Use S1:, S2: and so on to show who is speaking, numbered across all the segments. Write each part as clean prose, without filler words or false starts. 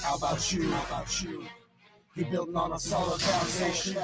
S1: How about you? You building on a solid foundation,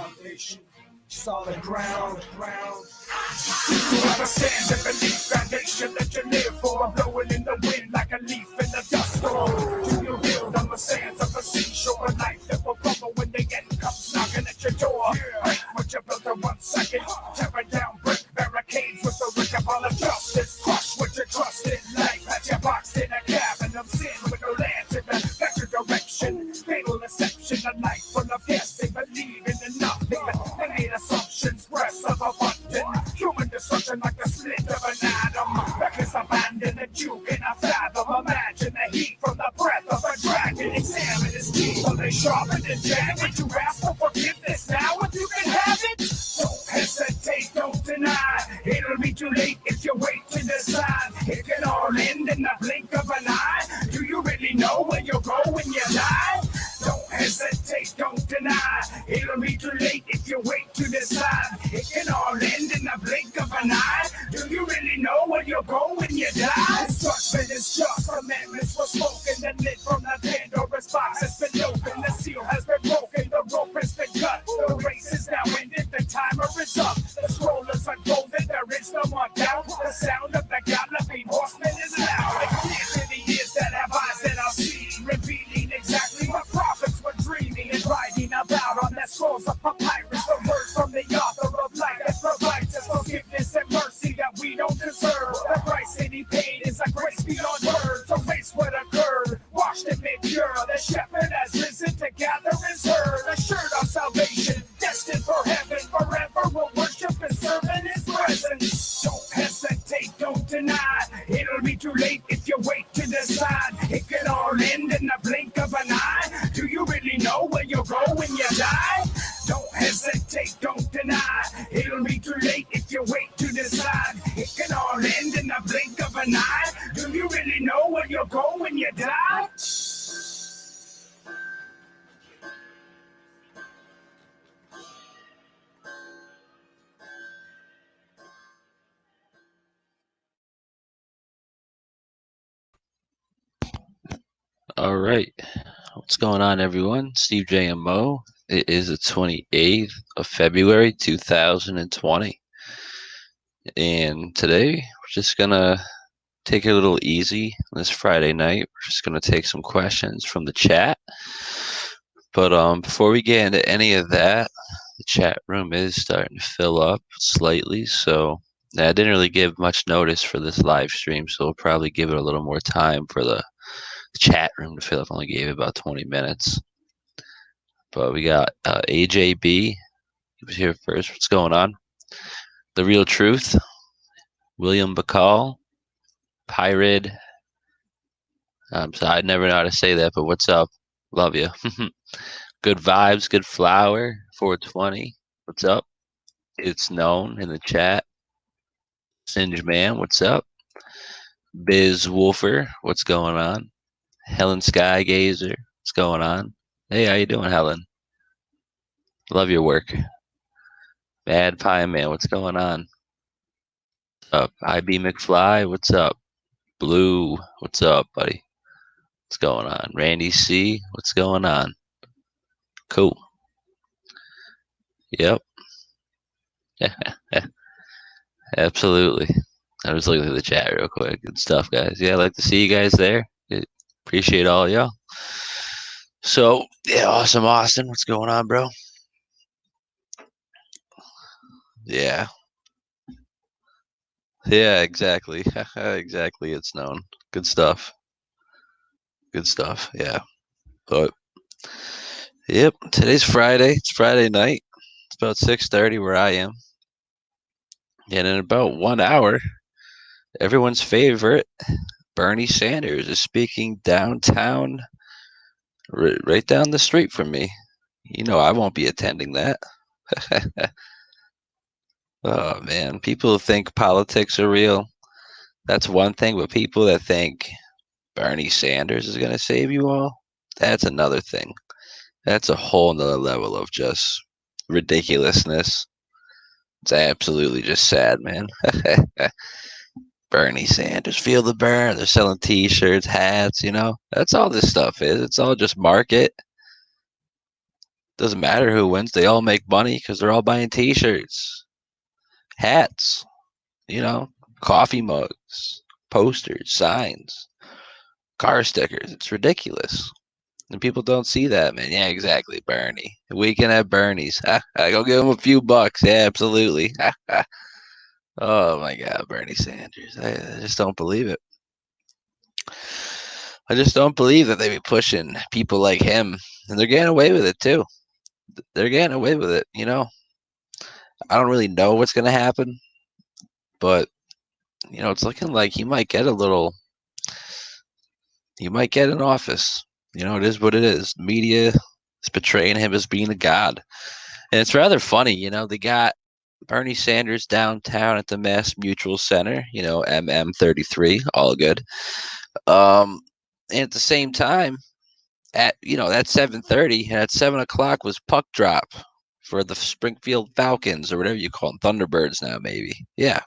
S1: solid ground. You have a stand and belief foundation that you live for. I'm blowing in the wind like a leaf in the dust storm. Do you build on the sands of a seashore? A life that will crumble when the end comes knocking at your door. Break what you built in 1 second. Tearing down brick barricades with the wreck upon of justice. Crush what you trust in. Life has you boxed in a cabin of sin with no land in the better direction. Fatal deception, a life full of guessing, believing in nothing. They made assumptions, breaths of abundance. Human destruction like the split of an atom. Reckless abandon that you cannot fathom. Imagine the heat from the breath of a dragon. Examine his teeth, are they sharpened and jagged? Would you ask for forgiveness now if you can have it? Don't hesitate, don't deny. It'll be too late if you wait to decide. It can all end in the blink of an eye. Do you really know where you'll go when you die? Don't hesitate, don't deny. It'll be too late if you wait to decide. It can all end in the blink of an eye. Do you really know where you'll go when you die? Instruction is just commandments were spoken. The lid from the Pandora's box has been opened. The seal has been broken. The rope has been cut. The race is now ended. The timer is up. The scroll is unfolded. There is no more doubt. The sound of the galloping horseman is loud. It's clear to the ears that have eyes that are seen, revealing exactly what prophets were dreaming and writing about on their scrolls of papyrus. The words from the author of life that provides us forgiveness and mercy that we don't deserve. The price that he paid is a grace beyond words. Erase what occurred, washed and made pure. The shepherd has risen to gather his herd, assured of salvation, destined for heaven. Forever we'll worship and serve in his presence. Don't hesitate, don't deny. It'll be too late if you wait to decide. It can all end in the blink of an eye. Do you really know where you'll go when you die? Don't hesitate, don't deny. It'll be too late if you wait to decide. It can all end in the blink of an eye. Do you really know where you'll go when you die?
S2: All right. What's going on, everyone? Steve J and Mo. It is the 28th of February, 2020. And today, we're just going to take it a little easy this Friday night. We're just going to take some questions from the chat. But before we get into any of that, the chat room is starting to fill up slightly. So I didn't really give much notice for this live stream, so we'll probably give it a little more time for the chat room to fill up. Only gave it about 20 minutes. But we got AJB. He was here first. What's going on? The Real Truth. William Bacall. Pirate. So I never know how to say that, but what's up? Love you. Good vibes, good flower. 420. What's up? It's known in the chat. Singe Man. What's up? Biz Wolfer. What's going on? Helen Skygazer. What's going on? Hey, how you doing, Helen? Love your work. Bad Pie Man, what's going on? What's up? IB McFly, what's up? Blue, what's up, buddy? What's going on? Randy C, what's going on? Cool. Yep. Absolutely. I was looking at the chat real quick. Good stuff, guys. Yeah, I'd like to see you guys there. Appreciate all y'all. So, yeah, awesome, Austin. What's going on, bro? Yeah. Yeah, exactly. Exactly, it's known. Good stuff. Good stuff, yeah. But, yep, today's Friday. It's Friday night. It's about 6:30 where I am. And in about 1 hour, everyone's favorite, Bernie Sanders, is speaking downtown, right down the street from me. You know I won't be attending that. Oh, man. People think politics are real. That's one thing, but people that think Bernie Sanders is going to save you all, that's another thing. That's a whole nother level of just ridiculousness. It's absolutely just sad, man. Bernie Sanders, feel the burn. They're selling T-shirts, hats. That's all this stuff is. It's all just market. Doesn't matter who wins. They all make money because they're all buying T-shirts, hats. Coffee mugs, posters, signs, car stickers. It's ridiculous. And people don't see that, man. Yeah, exactly, Bernie. Weekend at Bernie's. I go give him a few bucks. Yeah, absolutely. Oh my God, Bernie Sanders. I just don't believe it. I just don't believe that they be pushing people like him, and they're getting away with it too. They're getting away with it. I don't really know what's gonna happen, but it's looking like he might get a little. He might get an office. It is what it is. Media is portraying him as being a god. And it's rather funny, they got Bernie Sanders downtown at the Mass Mutual Center, MM33, all good. And at the same time, at 7:30 and at 7 o'clock was puck drop for the Springfield Falcons or whatever you call them, Thunderbirds now maybe. Yeah.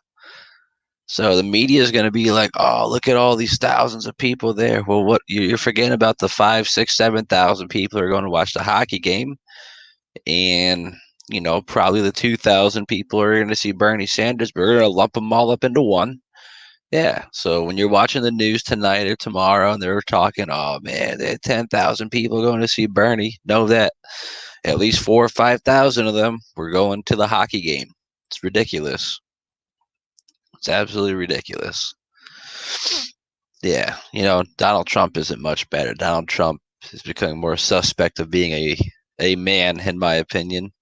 S2: So the media is going to be like, "Oh, look at all these thousands of people there." Well, what you're forgetting about the 5, 6, 7,000 people who are going to watch the hockey game, and probably the 2,000 people are going to see Bernie Sanders. But we're going to lump them all up into one. Yeah. So when you're watching the news tonight or tomorrow, and they're talking, "Oh man, there are 10,000 people going to see Bernie," know that at least 4,000 or 5,000 of them were going to the hockey game. It's ridiculous. It's absolutely ridiculous. Yeah, Donald Trump isn't much better. Donald Trump is becoming more suspect of being a man, in my opinion,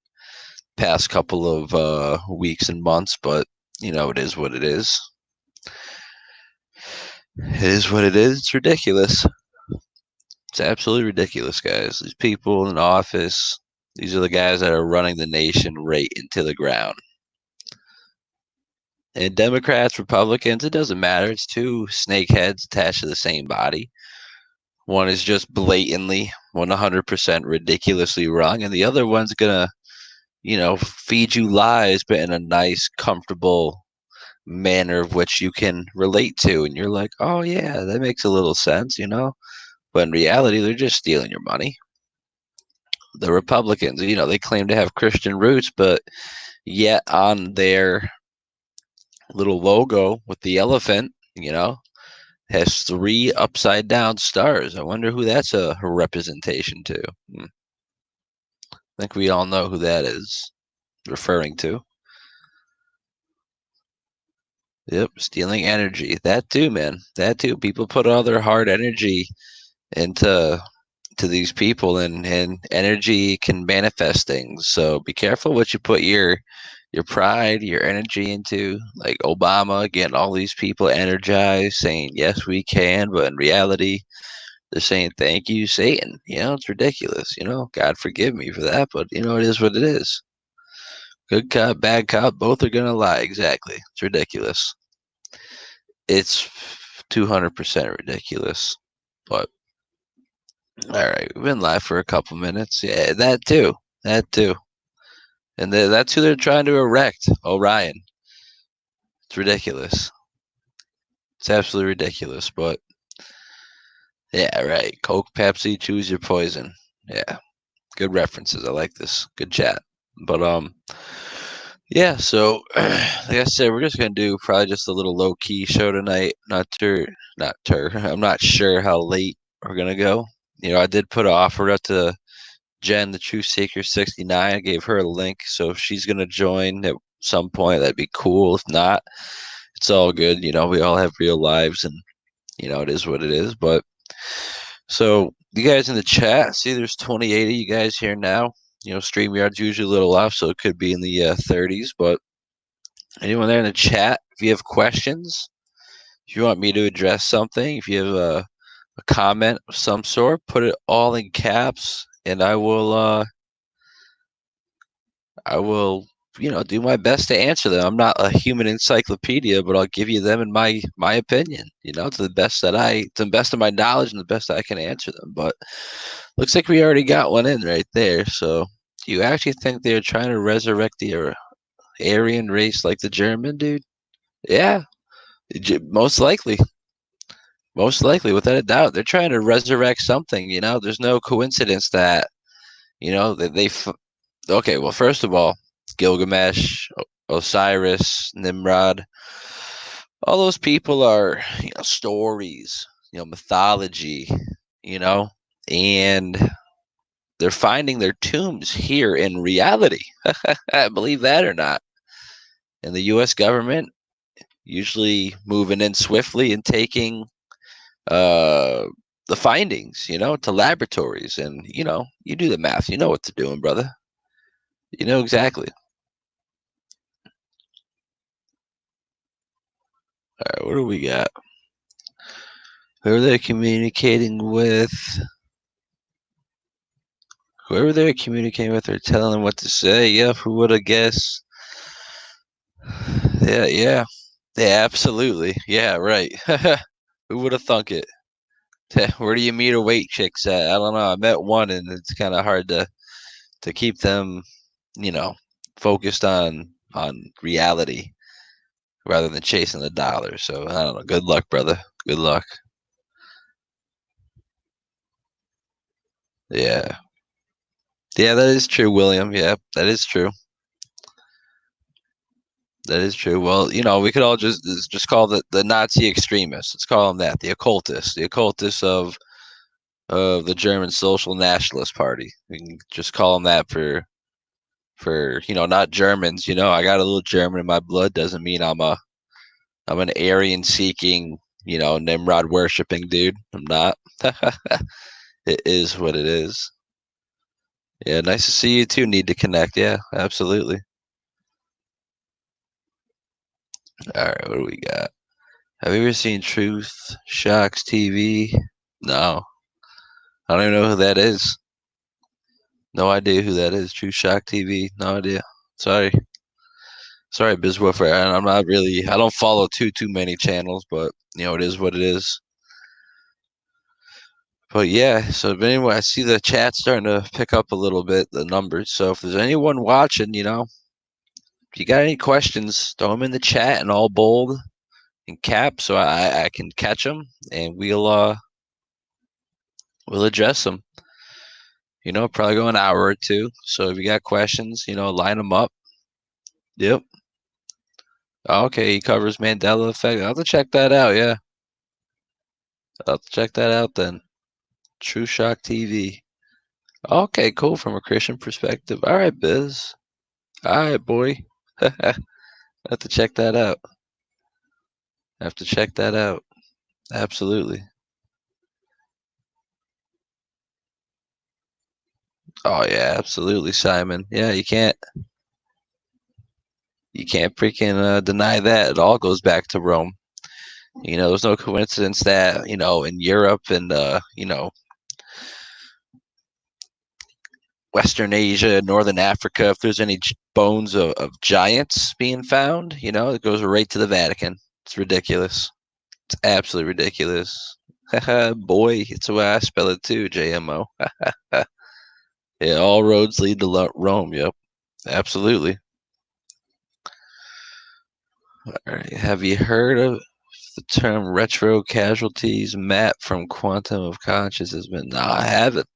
S2: past couple of weeks and months, but, it is what it is. It is what it is. It's ridiculous. It's absolutely ridiculous, guys. These people in office, these are the guys that are running the nation right into the ground. And Democrats, Republicans, it doesn't matter. It's two snakeheads attached to the same body. One is just blatantly 100% ridiculously wrong, and the other one's gonna, feed you lies, but in a nice, comfortable manner of which you can relate to. And you're like, oh, yeah, that makes a little sense, But in reality, they're just stealing your money. The Republicans, they claim to have Christian roots, but yet on their little logo with the elephant, has 3 upside down stars. I wonder who that's a representation to. I think we all know who that is referring to. Yep, stealing energy. That too, man. That too. People put all their hard energy into these people, and energy can manifest things. So be careful what you put your pride, your energy into. Like Obama getting all these people energized, saying yes we can, but in reality they're saying thank you, Satan. It's ridiculous. God forgive me for that, but it is what it is. Good cop, bad cop, both are gonna lie. Exactly. It's ridiculous. It's 200% ridiculous. But all right, we've been live for a couple minutes. Yeah, that too. That too. And that's who they're trying to erect, Orion. It's ridiculous. It's absolutely ridiculous. But yeah, right. Coke, Pepsi, choose your poison. Yeah, good references. I like this. Good chat. But yeah. So like I said, we're just gonna do probably just a little low key show tonight. I'm not sure how late we're gonna go. I did put an offer up to Jen, the True Seeker 69. I gave her a link, so if she's gonna join at some point, that'd be cool. If not, it's all good. We all have real lives, and it is what it is. But so you guys in the chat, see, there's 28 of you guys here now. StreamYard's usually a little off, so it could be in the 30s. But anyone there in the chat, if you have questions, if you want me to address something, if you have a comment of some sort, put it all in caps, and I will do my best to answer them. I'm not a human encyclopedia, but I'll give you them in my opinion, to the best of my knowledge and the best I can answer them. But looks like we already got one in right there. So do you actually think they're trying to resurrect the Aryan race like the German dude? Yeah. Most likely. Most likely, without a doubt. They're trying to resurrect something, you know? There's no coincidence that, you know, that okay, well, first of all, Gilgamesh, Osiris, Nimrod, all those people are, you know, stories, you know, mythology, you know, and they're finding their tombs here in reality. Believe that or not. And the U.S. government usually moving in swiftly and taking uh, the findings, you know, to laboratories. And, you know, you do the math. You know what they're doing, brother. You know exactly. All right, what do we got? Who are they communicating with? Whoever they're communicating with or telling them what to say. Yeah, who would have guessed? Yeah, yeah. Yeah, absolutely. Yeah, right. Who would have thunk it? Where do you meet a weight chicks at? I don't know. I met one, and it's kind of hard to keep them, you know, focused on reality rather than chasing the dollar. So I don't know. Good luck, brother. Good luck. Yeah, yeah, that is true, William. Yeah, that is true. That is true. Well, you know, we could all just call the Nazi extremists. Let's call them that. The occultists of the German Social Nationalist Party. We can just call them that for you know, not Germans. You know, I got a little German in my blood. Doesn't mean I'm an Aryan seeking, you know, Nimrod worshiping dude. I'm not. It is what it is. Yeah, nice to see you too. Need to connect. Yeah, absolutely. All right, what do we got? Have you ever seen Truth Shocks TV? No, I don't even know who that is. No idea who that is. Truth Shock TV. No idea. Sorry. Sorry, Bizwoofer. I'm not really. I don't follow too many channels, but you know it is what it is. But yeah, so but anyway, I see the chat starting to pick up a little bit, the numbers. So if there's anyone watching, you know, if you got any questions, throw them in the chat in all bold and cap, so I can catch them, and we'll address them. You know, probably go an hour or two. So if you got questions, you know, line them up. Yep. Okay, he covers Mandela effect. I'll have to check that out. Yeah, I'll have to check that out then. True Shock TV. Okay, cool. From a Christian perspective. All right, Biz. All right, boy. I have to check that out. I have to check that out. Absolutely. Oh yeah, absolutely, Simon. Yeah, you can't freaking deny that. It all goes back to Rome. You know, there's no coincidence that you know in Europe and you know Western Asia, Northern Africa, if there's any bones of giants being found, you know, it goes right to the Vatican. It's ridiculous. It's absolutely ridiculous. Boy, it's the way I spell it too, JMO. Yeah, all roads lead to Rome. Yep, absolutely. All right. Have you heard of the term retro casualties? Matt from Quantum of Consciousness. No, I haven't.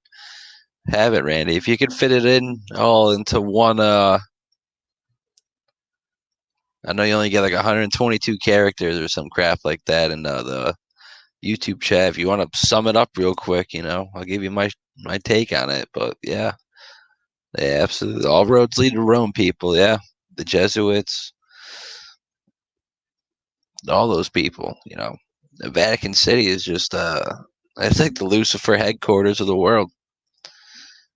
S2: Haven't, Randy. If you could fit it in all into one, I know you only get like 122 characters or some crap like that in the YouTube chat. If you want to sum it up real quick, you know, I'll give you my take on it. But yeah, yeah, absolutely. All roads lead to Rome, people. Yeah, the Jesuits, all those people. You know, the Vatican City is just it's like the Lucifer headquarters of the world.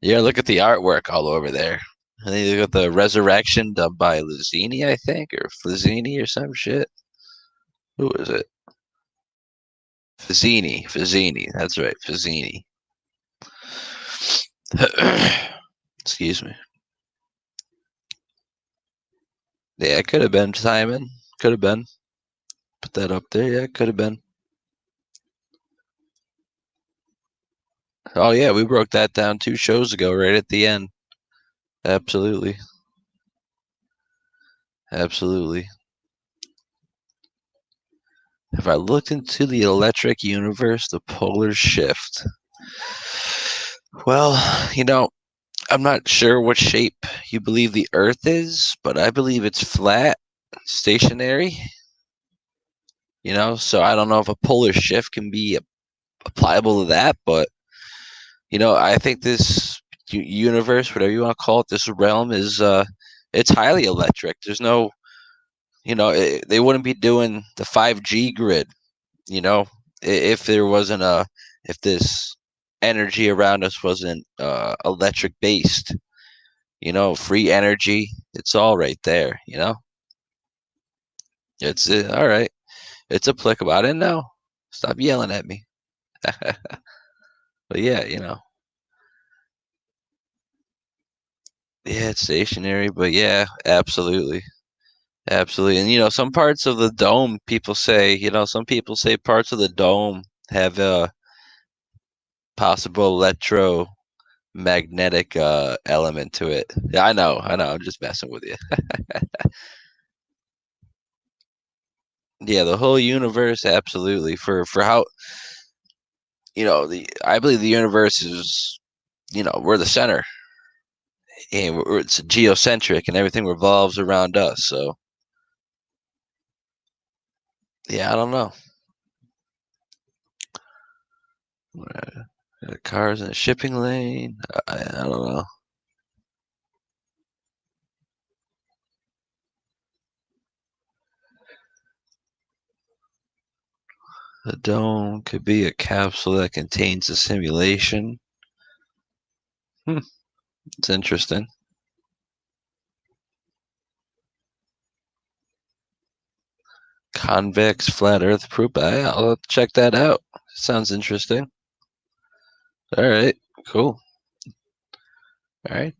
S2: Yeah, look at the artwork all over there. And then you look at the Resurrection done by Luzini, I think, or Flazzini or some shit. Who is it? Fazzini. That's right, Fazzini. Excuse me. Yeah, it could have been Simon. Could have been. Put that up there. Yeah, could have been. Oh yeah, we broke that down 2 shows ago, right at the end. Absolutely. Absolutely. Have I looked into the electric universe, the polar shift? Well, I'm not sure what shape you believe the Earth is, but I believe it's flat, stationary. So I don't know if a polar shift can be applicable to that, but I think this universe, whatever you want to call it, this realm is it's highly electric. There's no, they wouldn't be doing the 5G grid, if there wasn't if this energy around us wasn't electric based. Free energy, it's all right there. It's all right. It's applicable. I didn't know. Stop yelling at me. But yeah, yeah, it's stationary, but yeah, absolutely. Absolutely. And some parts of the dome, people say, some people say parts of the dome have a possible electromagnetic element to it. Yeah, I know. I'm just messing with you. Yeah, the whole universe, absolutely. For how, I believe the universe is, we're the center, and it's geocentric, and everything revolves around us. So yeah, I don't know. Cars in a shipping lane. I don't know. The dome could be a capsule that contains a simulation. It's interesting. Convex flat Earth proof. I'll have to check that out. Sounds interesting. All right, cool. All right.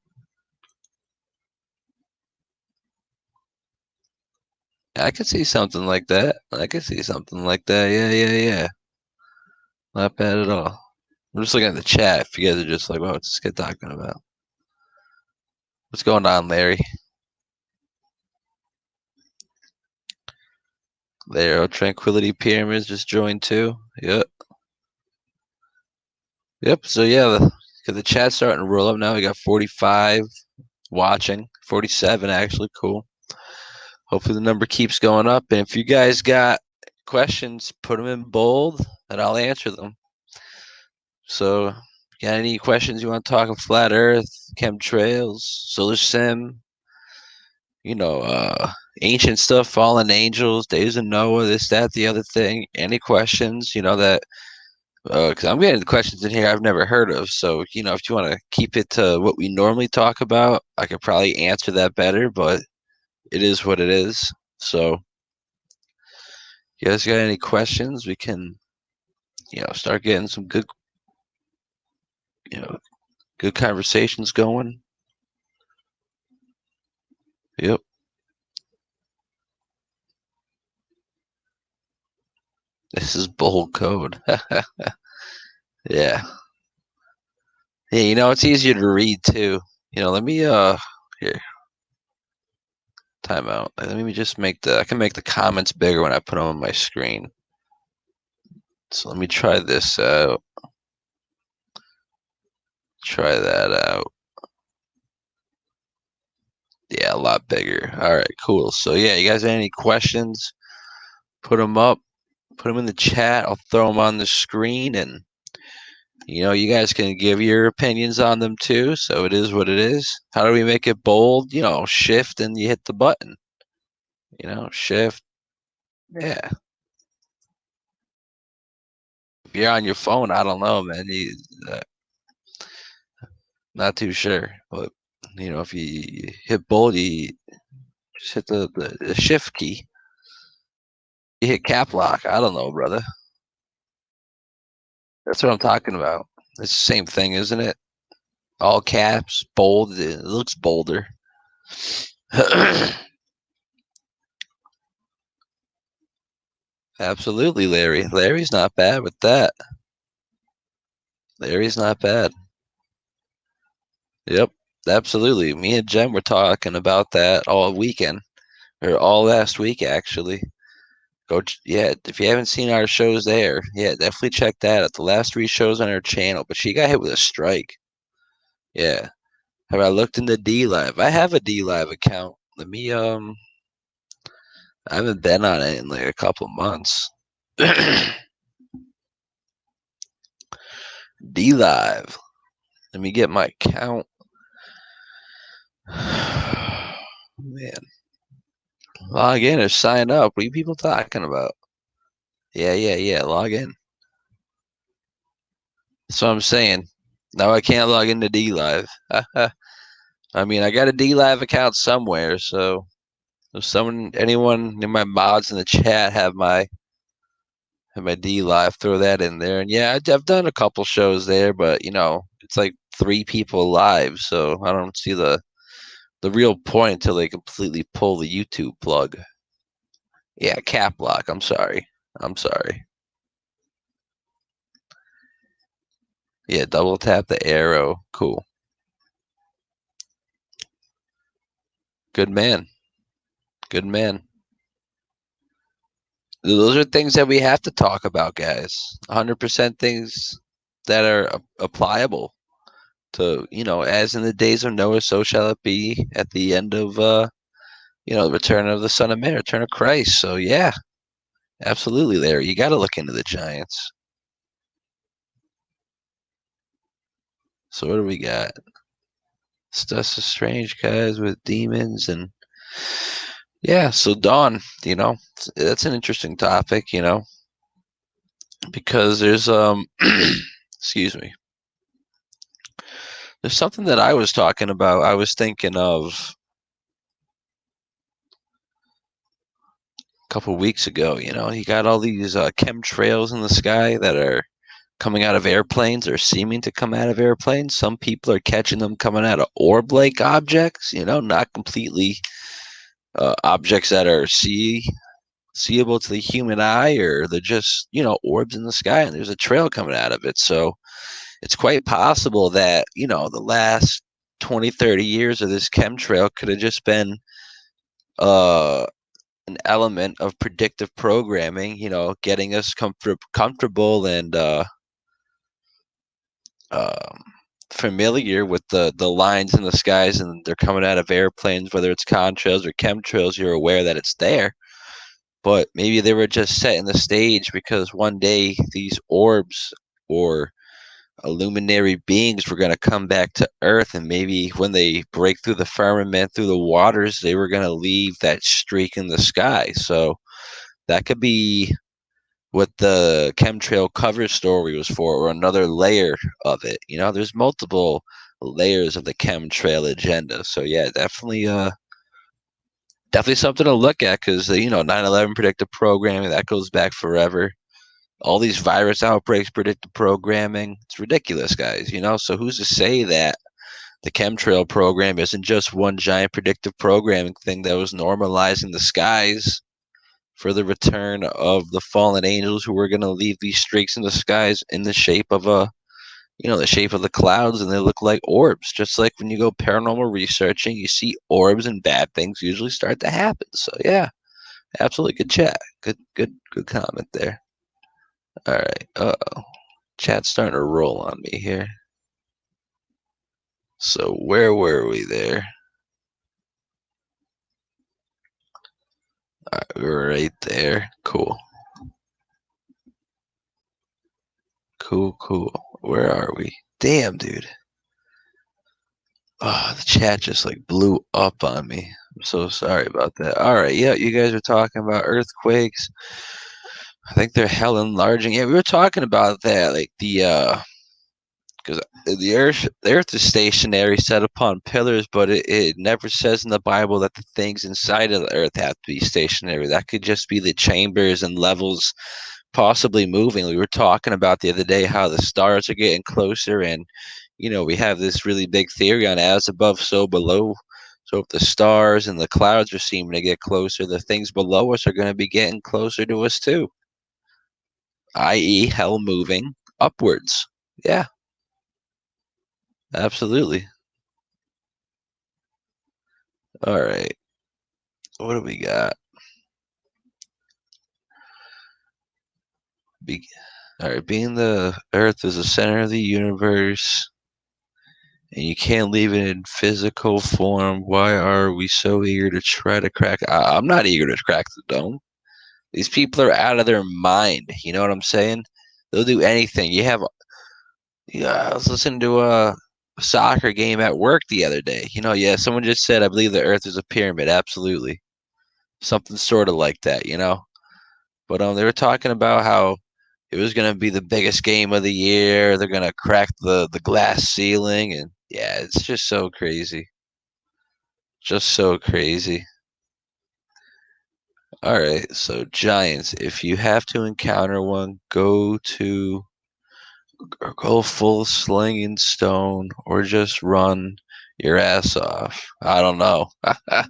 S2: I could see something like that. I could see something like that. Yeah. Not bad at all. I'm just looking at the chat. If you guys are just like, "Well, what's this kid talking about?" What's going on, Larry? There, Tranquility Pyramids just joined too. Yep. So yeah, the chat's starting to roll up now. We got 45 watching, 47 actually. Cool. Hopefully the number keeps going up. And if you guys got questions, put them in bold, and I'll answer them. So, got any questions you want to talk of flat Earth, chemtrails, solar sim, ancient stuff, fallen angels, days of Noah, this, that, the other thing. Any questions, that because I'm getting the questions in here I've never heard of. So, if you want to keep it to what we normally talk about, I could probably answer that better, but it is what it is. So, you guys got any questions? We can, start getting some good, good conversations going. Yep. This is bold code. Yeah. Yeah, it's easier to read too. Let me here. Timeout. Let me just I can make the comments bigger when I put them on my screen. So let me try this out. Try that out. Yeah, a lot bigger. All right, cool. So yeah, you guys have any questions? Put them up. Put them in the chat. I'll throw them on the screen, and you guys can give your opinions on them too. So it is what it is. How do we make it bold? Shift and you hit the button. Shift. Yeah. If you're on your phone, I don't know, man. Not too sure, but if you hit bold, you just hit the shift key. You hit cap lock. I don't know, brother. That's what I'm talking about. It's the same thing, isn't it? All caps, bold. It looks bolder. Absolutely, Larry. Larry's not bad with that. Larry's not bad. Yep, absolutely. Me and Jem were talking about that all weekend, or all last week, actually. Yeah, if you haven't seen our shows there, yeah, definitely check that out. The last 3 shows on our channel, but she got hit with a strike. Yeah. Have I looked into D Live? I have a D Live account. Let me I haven't been on it in like a couple months. D Live. Let me get my account. Man. Log in or sign up. What are you people talking about? Yeah. Log in. That's what I'm saying. Now I can't log into D Live. I mean, I got a D Live account somewhere, so if anyone in my mods in the chat have my D Live, throw that in there. And yeah, I've done a couple shows there, but it's like 3 people live, so I don't see the real point until they completely pull the YouTube plug. Yeah, cap lock. I'm sorry. Yeah, double tap the arrow. Cool. Good man. Good man. Those are things that we have to talk about, guys. 100% things that are applicable to, as in the days of Noah, so shall it be at the end of, the return of the Son of Man, return of Christ. So, yeah, absolutely, Larry. You got to look into the Giants. So, what do we got? Stuff is strange, guys, with demons and. Yeah, so Dawn, that's an interesting topic, because there's excuse me. There's something that I was talking about. I was thinking of a couple weeks ago, you got all these chemtrails in the sky that are coming out of airplanes or seeming to come out of airplanes. Some people are catching them coming out of orb-like objects, not completely objects that are seeable to the human eye, or they're just, orbs in the sky and there's a trail coming out of it. So it's quite possible that, the last 20, 30 years of this chemtrail could have just been an element of predictive programming, getting us comfortable and um, familiar with the lines in the skies, and they're coming out of airplanes, whether it's contrails or chemtrails, you're aware that it's there. But maybe they were just setting the stage because one day these orbs or illuminary beings were going to come back to Earth, and maybe when they break through the firmament, through the waters, they were going to leave that streak in the sky. So that could be what the chemtrail cover story was for, or another layer of it. There's multiple layers of the chemtrail agenda. So yeah, definitely something to look at, because 9/11 predictive programming that goes back forever. All these virus outbreaks, predictive programming. It's ridiculous, guys. So who's to say that the chemtrail program isn't just one giant predictive programming thing that was normalizing the skies for the return of the fallen angels, who were going to leave these streaks in the skies in the shape of the shape of the clouds, and they look like orbs. Just like when you go paranormal researching, you see orbs and bad things usually start to happen. So yeah, absolutely good chat. Good comment there. All right. Uh-oh. Chat's starting to roll on me here. So where were we there? All right, we were right there. Cool. Cool. Where are we? Damn, dude. Oh, the chat just like blew up on me. I'm so sorry about that. All right, yeah, you guys are talking about earthquakes. I think they're hell enlarging. Yeah, we were talking about that, like because the earth is stationary, set upon pillars, but it never says in the Bible that the things inside of the earth have to be stationary. That could just be the chambers and levels possibly moving. We were talking about the other day how the stars are getting closer, and we have this really big theory on as above, so below. So if the stars and the clouds are seeming to get closer, the things below us are going to be getting closer to us too, i.e., hell moving upwards. Yeah, absolutely. All right. What do we got? All right, being the Earth is the center of the universe, and you can't leave it in physical form. Why are we so eager to try to crack? I'm not eager to crack the dome. These people are out of their mind. You know what I'm saying? They'll do anything. Yeah, I was listening to a soccer game at work the other day. Yeah, someone just said, I believe the Earth is a pyramid. Absolutely. Something sort of like that. But they were talking about how it was going to be the biggest game of the year. They're going to crack the glass ceiling. And yeah, it's just so crazy. Just so crazy. All right, so Giants, if you have to encounter one, go full slinging stone or just run your ass off. I don't know. I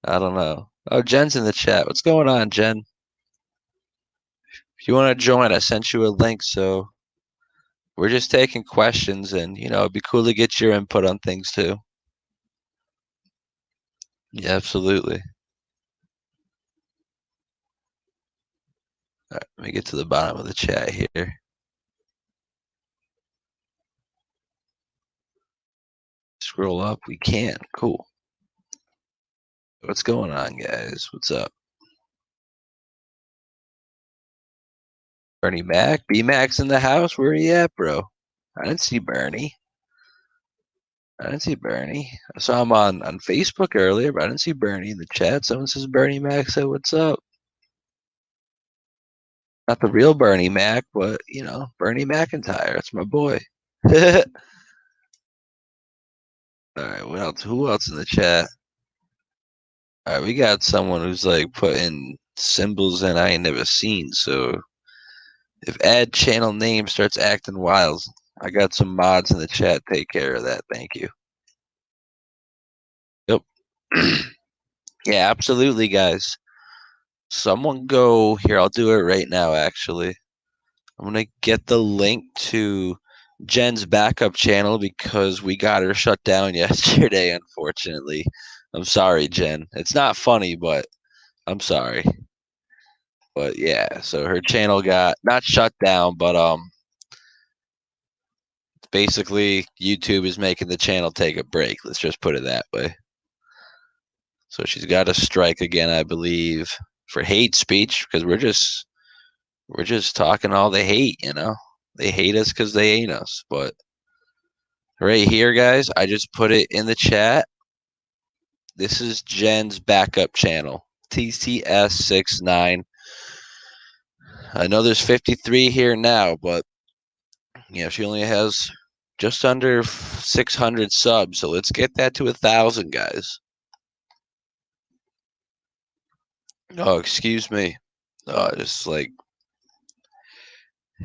S2: don't know. Oh, Jen's in the chat. What's going on, Jen? If you want to join, I sent you a link. So we're just taking questions, and it'd be cool to get your input on things too. Yeah, absolutely. All right, let me get to the bottom of the chat here. Scroll up. We can. Cool. What's going on, guys? What's up? Bernie Mac? B Mac's in the house? Where are you at, bro? I didn't see Bernie. I saw him on Facebook earlier, but I didn't see Bernie in the chat. Someone says Bernie Mac said, "What's up?" Not the real Bernie Mac, but Bernie McIntyre. That's my boy. All right, what else? Who else in the chat? All right, we got someone who's like putting symbols in I ain't never seen. So if add channel name starts acting wild, I got some mods in the chat. Take care of that. Thank you. Yep. Yeah, absolutely, guys. Someone go here. I'll do it right now, actually. I'm going to get the link to Jen's backup channel because we got her shut down yesterday, unfortunately. I'm sorry, Jen. It's not funny, but I'm sorry. But yeah, so her channel got not shut down, but basically YouTube is making the channel take a break. Let's just put it that way. So she's got a strike again, I believe, for hate speech because we're just talking all the hate. They hate us because they ain't us. But right here, guys, I just put it in the chat. This is Jen's backup channel, TTS69. I know there's 53 here now, but she only has just under 600 subs. So let's get that to 1,000, guys. Oh, excuse me. Oh, I just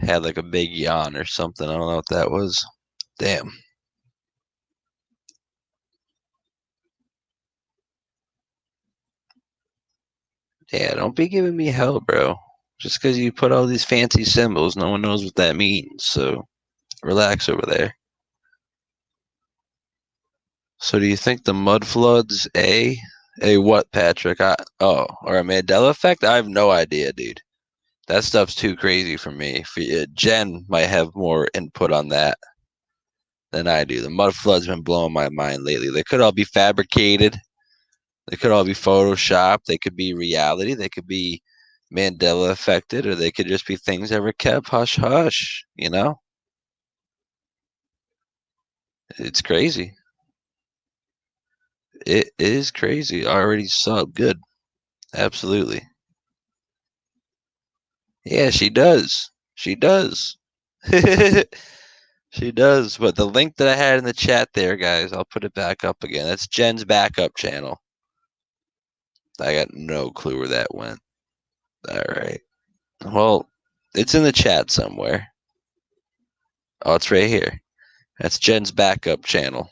S2: had a big yawn or something. I don't know what that was. Damn. Yeah, don't be giving me hell, bro. Just because you put all these fancy symbols, no one knows what that means. So relax over there. So do you think the mud floods a what, Patrick? Or a Mandela effect? I have no idea, dude. That stuff's too crazy for me. Jen might have more input on that than I do. The mud flood's been blowing my mind lately. They could all be fabricated. They could all be photoshopped. They could be reality. They could be Mandela affected, or they could just be things that were kept hush hush. It's crazy. It is crazy. Already sub. Good. Absolutely. Yeah, she does. She does. She does. But the link that I had in the chat there, guys, I'll put it back up again. That's Jen's backup channel. I got no clue where that went. All right. Well, it's in the chat somewhere. Oh, it's right here. That's Jen's backup channel.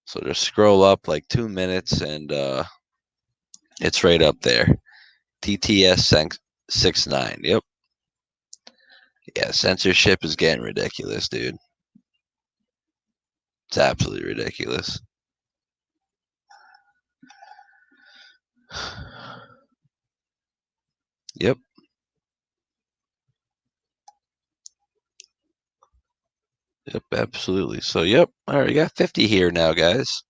S2: So just scroll up like 2 minutes and it's right up there. TTS69. Yep. Yeah, censorship is getting ridiculous, dude. It's absolutely ridiculous. Yep. Yep, absolutely. So, yep. All right, we got 50 here now, guys.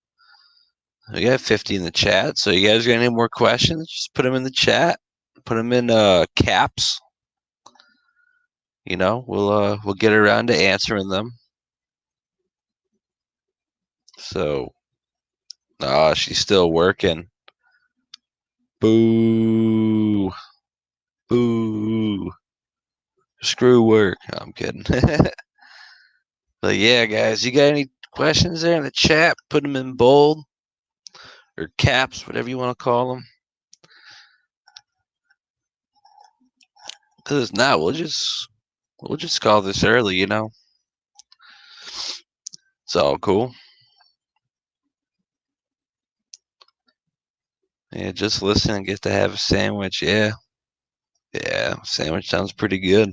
S2: We got 50 in the chat. So, you guys got any more questions? Just put them in the chat. Put them in caps. We'll get around to answering them. So, she's still working. Boo. Boo. Screw work. No, I'm kidding. But yeah, guys, you got any questions there in the chat? Put them in bold or caps, whatever you want to call them. Because now we'll just call this early, It's all cool. Yeah, just listen and get to have a sandwich. Yeah. Yeah, sandwich sounds pretty good.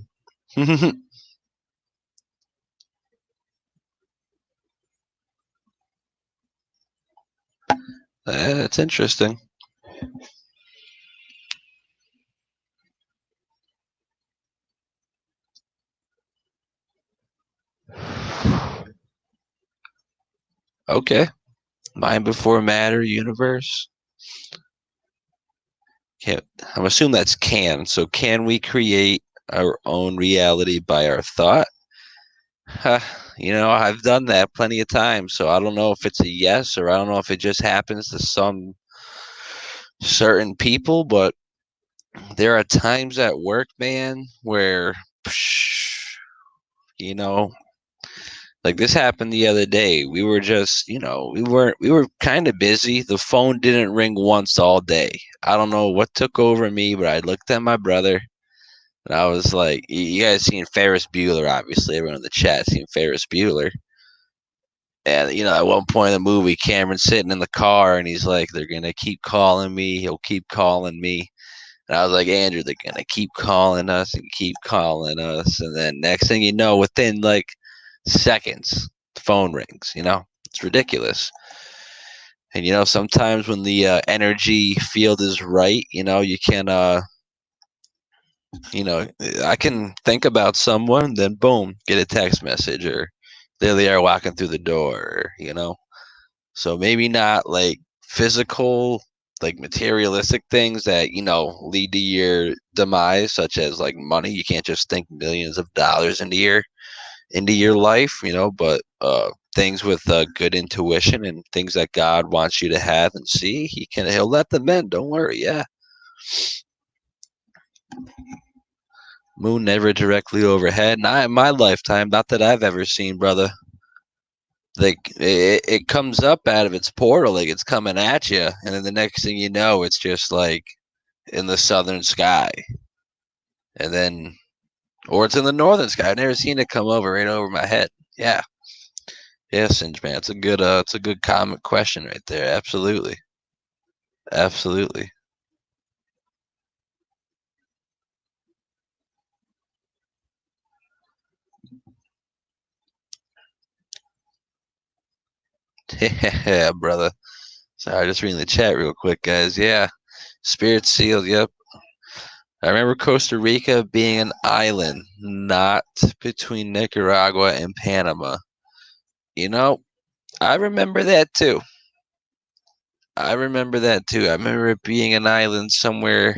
S2: That's interesting. Okay. Mind before matter universe. I'm assuming that's can. So can we create our own reality by our thought? I've done that plenty of times, so I don't know if it's a yes or I don't know if it just happens to some certain people, but there are times at work, man, where, you know, like this happened the other day. We were just, we were kind of busy. The phone didn't ring once all day. I don't know what took over me, but I looked at my brother and I was like, you guys seen Ferris Bueller, obviously. Everyone in the chat seen Ferris Bueller. And, at one point in the movie, Cameron's sitting in the car and he's like, they're going to keep calling me. He'll keep calling me. And I was like, Andrew, they're going to keep calling us and keep calling us. And then next thing you know, within like seconds, the phone rings, It's ridiculous. And, sometimes when the energy field is right, you can, I can think about someone, then boom, get a text message or there they are walking through the door, So maybe not like physical, like materialistic things that, lead to your demise, such as like money. You can't just think millions of dollars into your life, but things with good intuition and things that God wants you to have and see, he'll let them in. Don't worry. Yeah. Moon never directly overhead. Not in my lifetime, not that I've ever seen, brother. Like it comes up out of its portal, like it's coming at you, and then the next thing you know, it's just like in the southern sky, and then, or it's in the northern sky. I've never seen it come over right over my head. Yeah, yeah, Singe man, it's a good comment question right there. Absolutely, absolutely. Yeah, brother. Sorry, just reading the chat real quick, guys. Yeah, Spirit sealed. Yep. I remember Costa Rica being an island, not between Nicaragua and Panama. I remember that too. I remember that too. I remember it being an island somewhere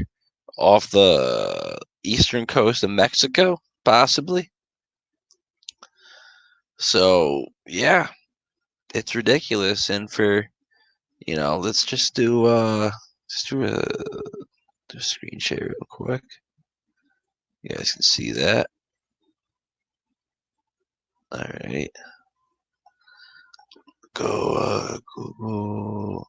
S2: off the eastern coast of Mexico, possibly. So, yeah, it's ridiculous. And let's just do a screen share real quick. You guys can see that. All right. Go Google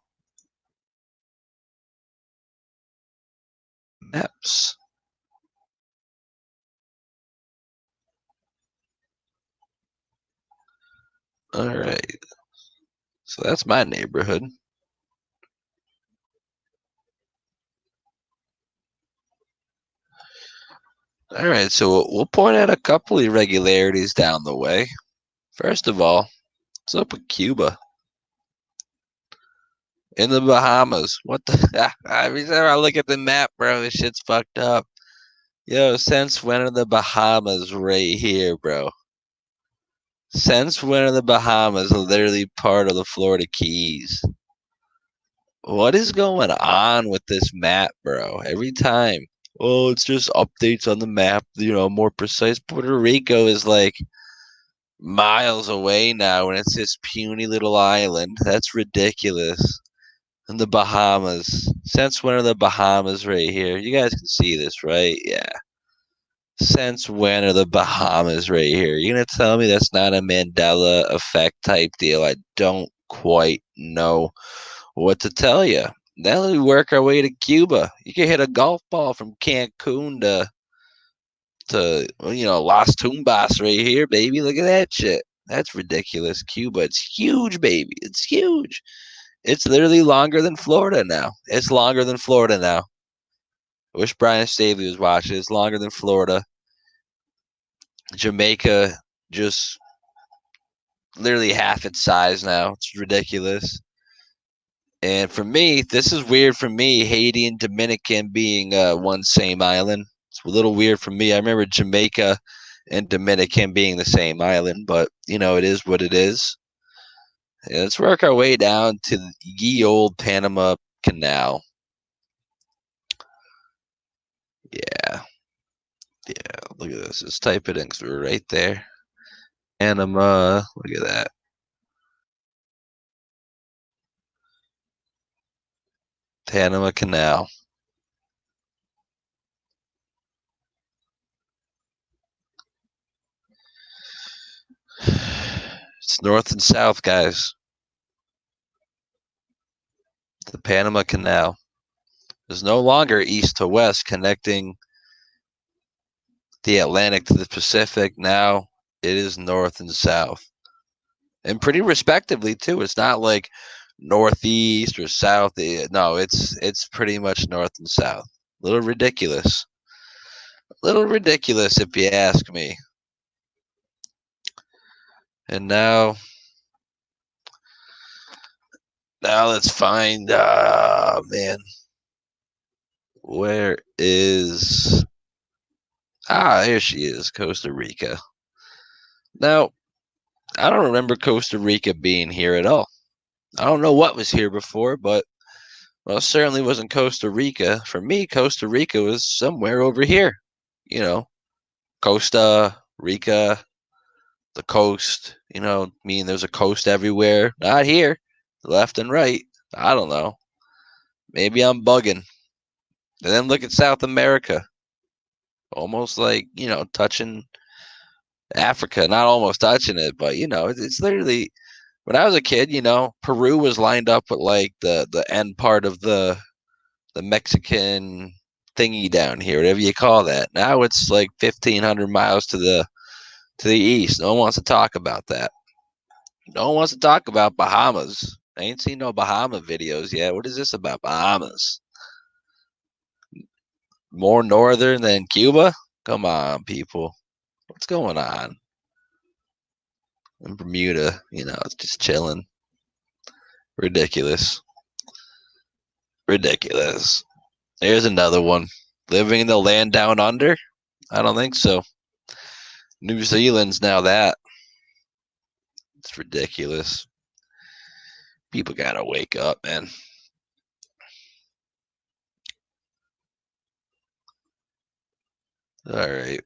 S2: Maps. All right. So that's my neighborhood. All right. So we'll point out a couple irregularities down the way. First of all, what's up with Cuba? In the Bahamas. What the? Every time I look at the map, bro, this shit's fucked up. Yo, since when are the Bahamas right here, bro? Since when are the Bahamas literally part of the Florida Keys? What is going on with this map, bro? Every time. Oh, it's just updates on the map, more precise. Puerto Rico is like miles away now, and it's this puny little island. That's ridiculous. And the Bahamas. Since when are the Bahamas right here? You guys can see this, right? Yeah. Since when are the Bahamas right here? You gonna tell me that's not a Mandela effect type deal? I don't quite know what to tell you. Then we work our way to Cuba. You can hit a golf ball from Cancun to Las Tumbas right here, baby. Look at that shit. That's ridiculous. Cuba, it's huge, baby. It's huge. It's literally longer than Florida now. It's longer than Florida now. I wish Brian Staley was watching. It's longer than Florida. Jamaica, just literally half its size now. It's ridiculous. And for me, this is weird for me. Haiti and Dominican being one same island. It's a little weird for me. I remember Jamaica and Dominican being the same island, but it is what it is. And let's work our way down to the ye old Panama Canal. Yeah. Yeah, look at this. Just type it in because we're right there. Panama. Look at that. Panama Canal. It's north and south, guys. The Panama Canal. There's no longer east to west connecting the Atlantic to the Pacific. Now it is north and south. And pretty respectively too. It's not like northeast or south. No, it's pretty much north and south. A little ridiculous. A little ridiculous if you ask me. And now let's find man. Where is here she is, Costa Rica. Now, I don't remember Costa Rica being here at all. I don't know what was here before, but well, it certainly wasn't Costa Rica. For me, Costa Rica was somewhere over here. Costa Rica, the coast. There's a coast everywhere. Not here, left and right. I don't know. Maybe I'm bugging. And then look at South America. Almost like, touching Africa. Not almost touching it, but, it's literally. When I was a kid, Peru was lined up with like the end part of the Mexican thingy down here, whatever you call that. Now it's like 1,500 miles to the east. No one wants to talk about that. No one wants to talk about Bahamas. I ain't seen no Bahama videos yet. What is this about Bahamas? More northern than Cuba? Come on, people. What's going on? In Bermuda, it's just chilling. Ridiculous. Ridiculous. There's another one. Living in the land down under? I don't think so. New Zealand's now that. It's ridiculous. People gotta wake up, man. All right.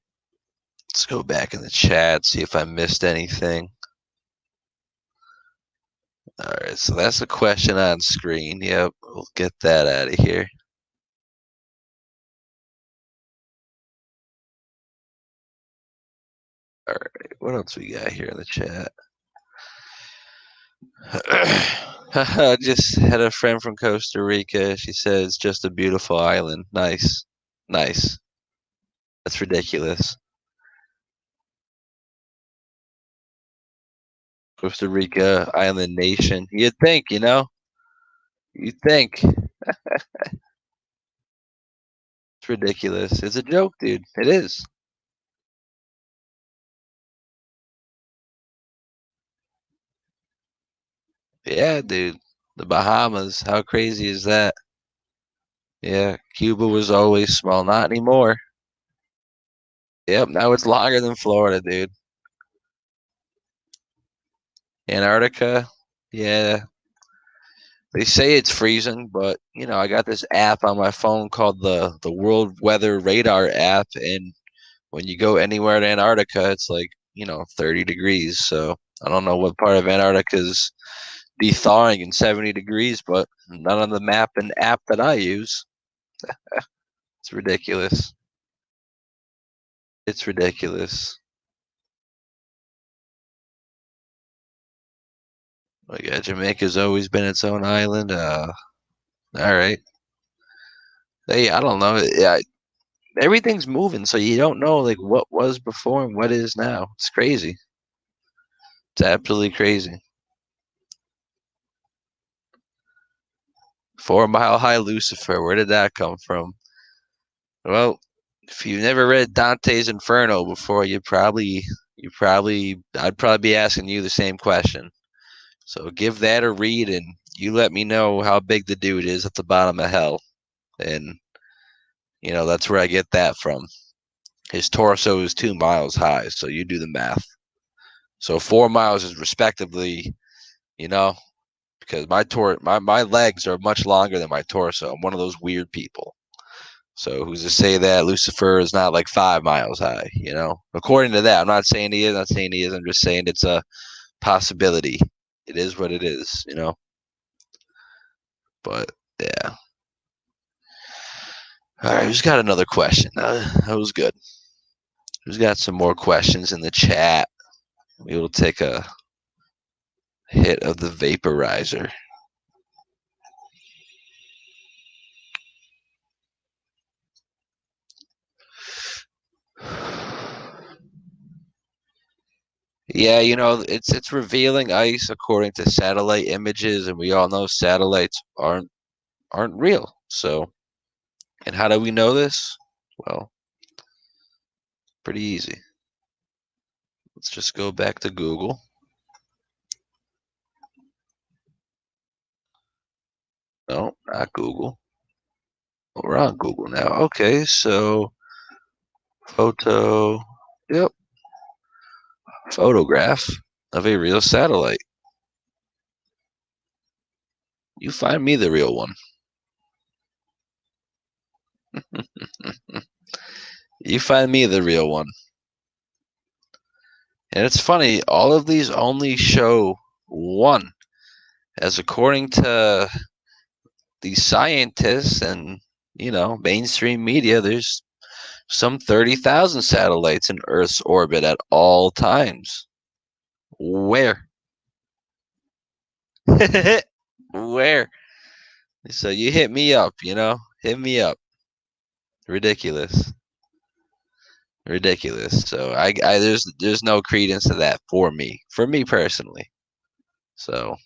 S2: Let's go back in the chat, see if I missed anything. All right, so that's a question on screen. Yep, we'll get that out of here. All right, what else we got here in the chat? Just had a friend from Costa Rica. She says just a beautiful island. Nice. Nice. That's ridiculous. Costa Rica, island nation. You'd think, You'd think. It's ridiculous. It's a joke, dude. It is. Yeah, dude. The Bahamas. How crazy is that? Yeah, Cuba was always small. Not anymore. Yep, now it's longer than Florida, dude. Antarctica, yeah. They say it's freezing, but I got this app on my phone called the World Weather Radar app, and when you go anywhere in Antarctica, it's like 30 degrees. So I don't know what part of Antarctica is thawing in 70 degrees, but not on the map and app that I use. It's ridiculous. It's ridiculous. Like Jamaica's always been its own island. All right. Hey, I don't know. Yeah, everything's moving, so you don't know like what was before and what is now. It's crazy. It's absolutely crazy. 4 Mile High Lucifer. Where did that come from? Well, if you've never read Dante's Inferno before, I'd probably be asking you the same question. So give that a read, and you let me know how big the dude is at the bottom of hell, and that's where I get that from. His torso is 2 miles high, so you do the math. So 4 miles is respectively, you know, because my legs are much longer than my torso. I'm one of those weird people. So who's to say that Lucifer is not like 5 miles high? According to that, I'm not saying he is. Not saying he is. I'm just saying it's a possibility. It is what it is. But yeah. All right, who's got another question? That was good. Who's got some more questions in the chat? We will take a hit of the vaporizer. Yeah, it's revealing ice according to satellite images, and we all know satellites aren't real. So, and how do we know this? Well, pretty easy. Let's just go back to Google. No, not Google. We're on Google now. Okay, so photo. Yep, photograph of a real satellite. You find me the real one. You find me the real one. And it's funny, all of these only show one. As according to these scientists and, mainstream media, there's some 30,000 satellites in Earth's orbit at all times. Where? Where? So you hit me up, hit me up. Ridiculous. Ridiculous. So there's no credence to that for me personally. So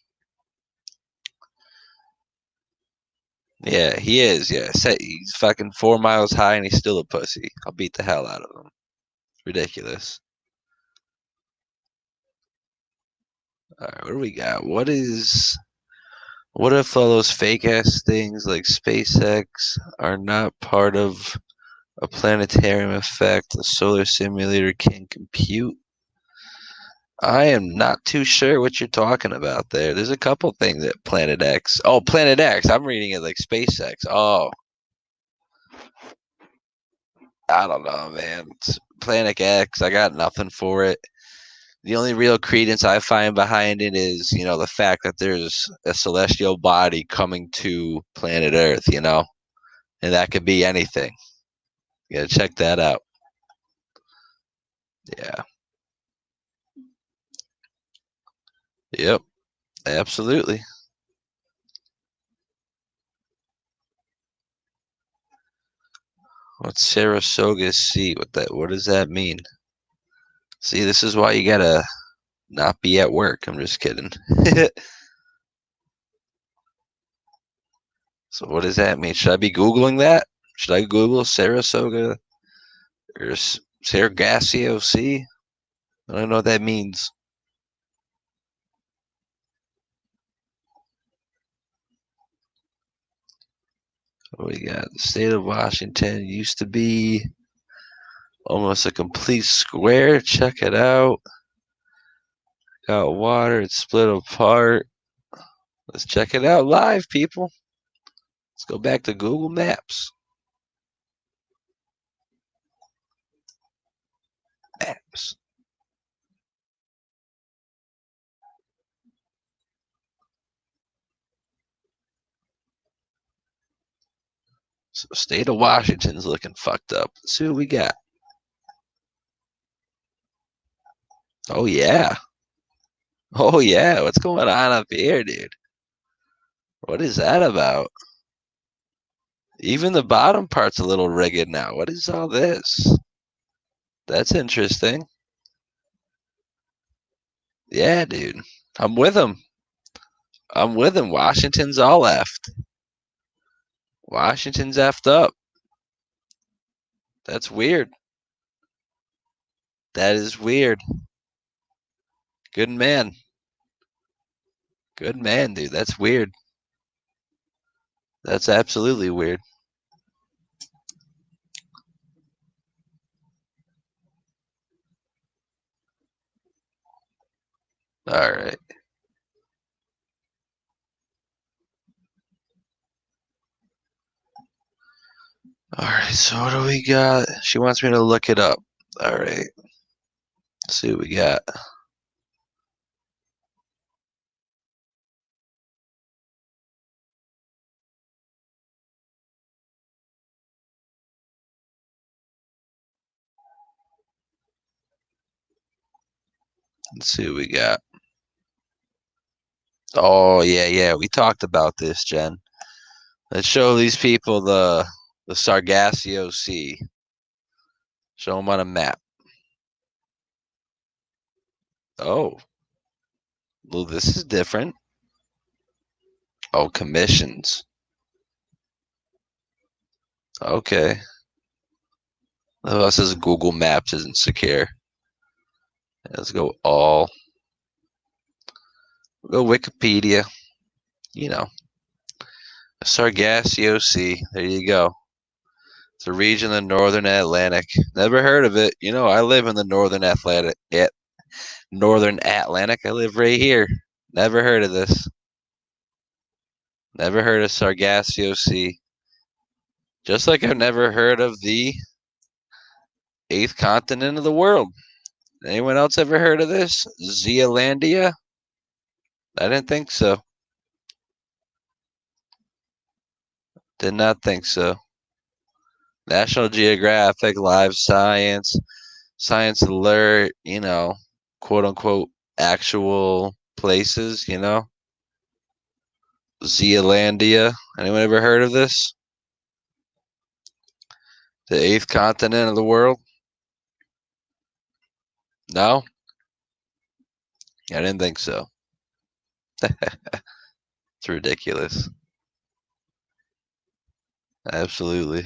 S2: yeah, he is. Yeah, he's fucking 4 miles high and he's still a pussy. I'll beat the hell out of him. Ridiculous. All right, what do we got? What if all those fake ass things like SpaceX are not part of a planetarium effect a solar simulator can compute? I am not too sure what you're talking about there. There's a couple things at Planet X. Oh, Planet X. I'm reading it like SpaceX. Oh, I don't know, man. It's Planet X. I got nothing for it. The only real credence I find behind it is, the fact that there's a celestial body coming to planet Earth, and that could be anything. You gotta check that out. Yeah. Yep. Absolutely. What's Saratoga Sea? What does that mean? See, this is why you gotta not be at work. I'm just kidding. So what does that mean? Should I be Googling that? Should I Google Saratoga or Sargasso Sea? I don't know what that means. What we got? The state of Washington used to be almost a complete square. Check it out. Got water. It's split apart. Let's check it out live, people. Let's go back to Google Maps. Maps. So state of Washington's looking fucked up. Let's see what we got. Oh yeah. Oh yeah. What's going on up here, dude? What is that about? Even the bottom part's a little rigged now. What is all this? That's interesting. Yeah, dude. I'm with him. I'm with him. Washington's all effed. Washington's effed up. That's weird. That is weird. Good man. Good man, dude. That's weird. That's absolutely weird. All right. All right. So what do we got? She wants me to look it up. All right. Let's see what we got. Let's see what we got. Oh yeah, yeah. We talked about this, Jen. Let's show these people the Sargasso Sea. Show them on a map. Oh, well, this is different. Oh, commissions. Okay. Oh, it says Google Maps isn't secure. Let's go all. We'll go Wikipedia. You know, Sargasso Sea. There you go. It's a region in the northern Atlantic. Never heard of it. You know, I live in the northern Atlantic. Northern Atlantic. I live right here. Never heard of this. Never heard of Sargasso Sea. Just like I've never heard of the eighth continent of the world. Anyone else ever heard of this? Zealandia? I didn't think so. Did not think so. National Geographic, Live Science, Science Alert, you know, quote unquote actual places, you know. Zealandia. Anyone ever heard of this? The eighth continent of the world? No? I didn't think so. It's ridiculous. Absolutely.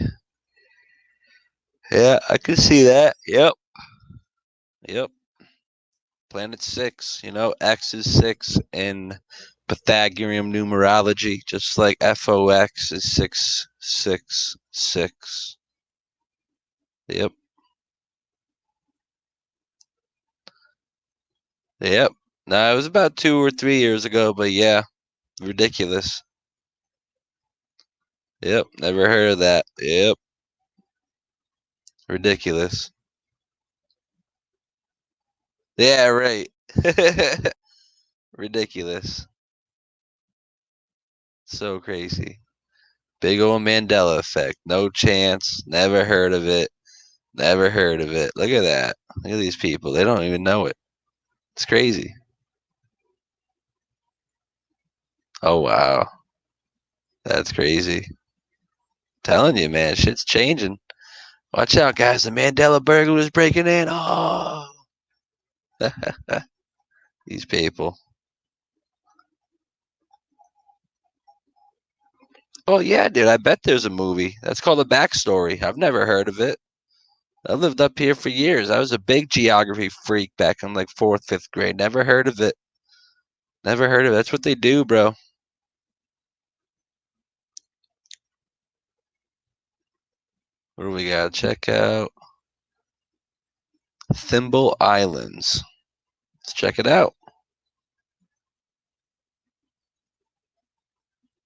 S2: Yeah, I could see that. Yep. Yep. Planet 6, you know, X is 6 in Pythagorean numerology, just like FOX is 666. Yep. Yep. No, it was about 2 or 3 years ago, but yeah, ridiculous. Yep. Never heard of that. Yep. Ridiculous. Yeah, right. Ridiculous. So crazy. Big old Mandela effect. No chance. Never heard of it. Never heard of it. Look at that. Look at these people. They don't even know it. It's crazy. Oh, wow. That's crazy. Telling you, man, shit's changing. Watch out, guys. The Mandela burglar is breaking in. Oh. These people. Oh, yeah, dude. I bet there's a movie. That's called The Backstory. I've never heard of it. I lived up here for years. I was a big geography freak back in like 4th, 5th grade. Never heard of it. Never heard of it. That's what they do, bro. What do we got? Check out Thimble Islands. Let's check it out.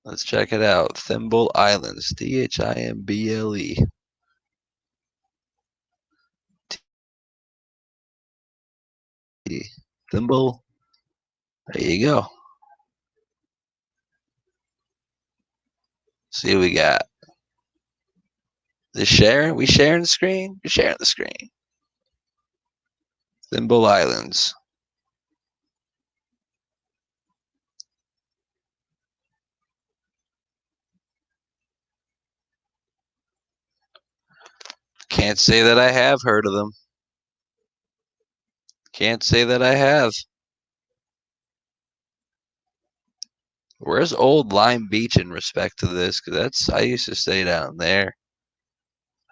S2: Let's check it out. Thimble Islands. Thimble. Thimble. There you go. See what we got. This sharing? We sharing the screen? We're sharing the screen. Thimble Islands. Can't say that I have heard of them. Can't say that I have. Where's Old Lime Beach in respect to this? Because I used to stay down there.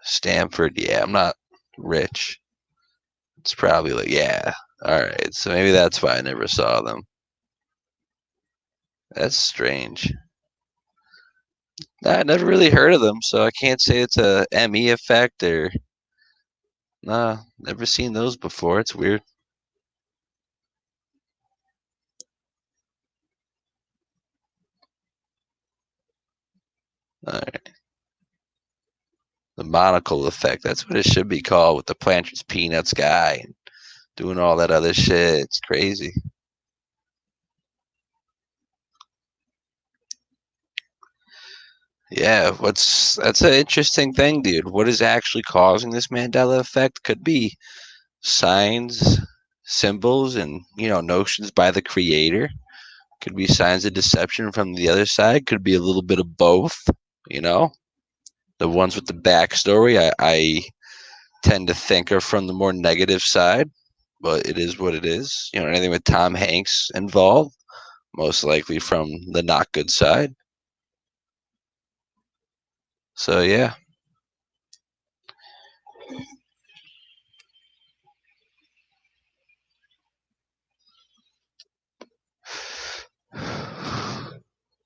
S2: Stanford, yeah, I'm not rich. It's probably like, yeah. All right, so maybe that's why I never saw them. That's strange. I never really heard of them, so I can't say it's a ME effect or. Nah, never seen those before. It's weird. All right. The monocle effect. That's what it should be called with the Planters Peanuts guy and doing all that other shit. It's crazy. Yeah, that's an interesting thing, dude. What is actually causing this Mandela effect? Could be signs, symbols, and notions by the creator. Could be signs of deception from the other side. Could be a little bit of both. You know, the ones with the backstory, I tend to think are from the more negative side, but it is what it is. Anything with Tom Hanks involved, most likely from the not good side. So yeah.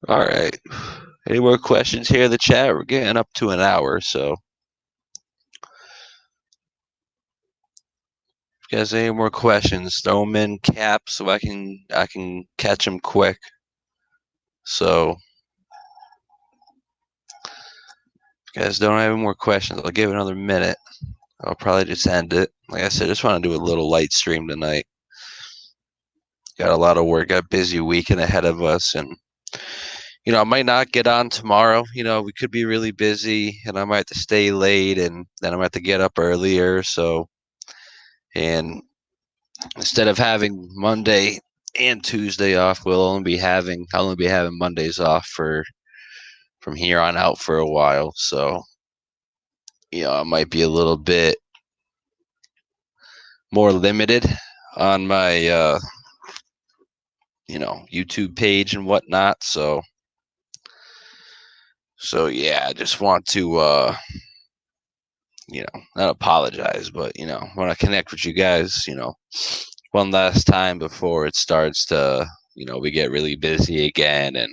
S2: All right. Any more questions here in the chat? We're getting up to an hour, so if you guys have any more questions, throw them in caps so I can catch them quick. So if you guys don't have any more questions, I'll give it another minute. I'll probably just end it. Like I said, I just want to do a little light stream tonight. Got a lot of work, got a busy weekend ahead of us, and I might not get on tomorrow. We could be really busy, and I might have to stay late, and then I might have to get up earlier. So, and instead of having Monday and Tuesday off, I'll only be having Mondays off from here on out for a while. So, I might be a little bit more limited on my YouTube page and whatnot. So yeah, I just want to not apologize, but want to connect with you guys, one last time before it starts to, we get really busy again, and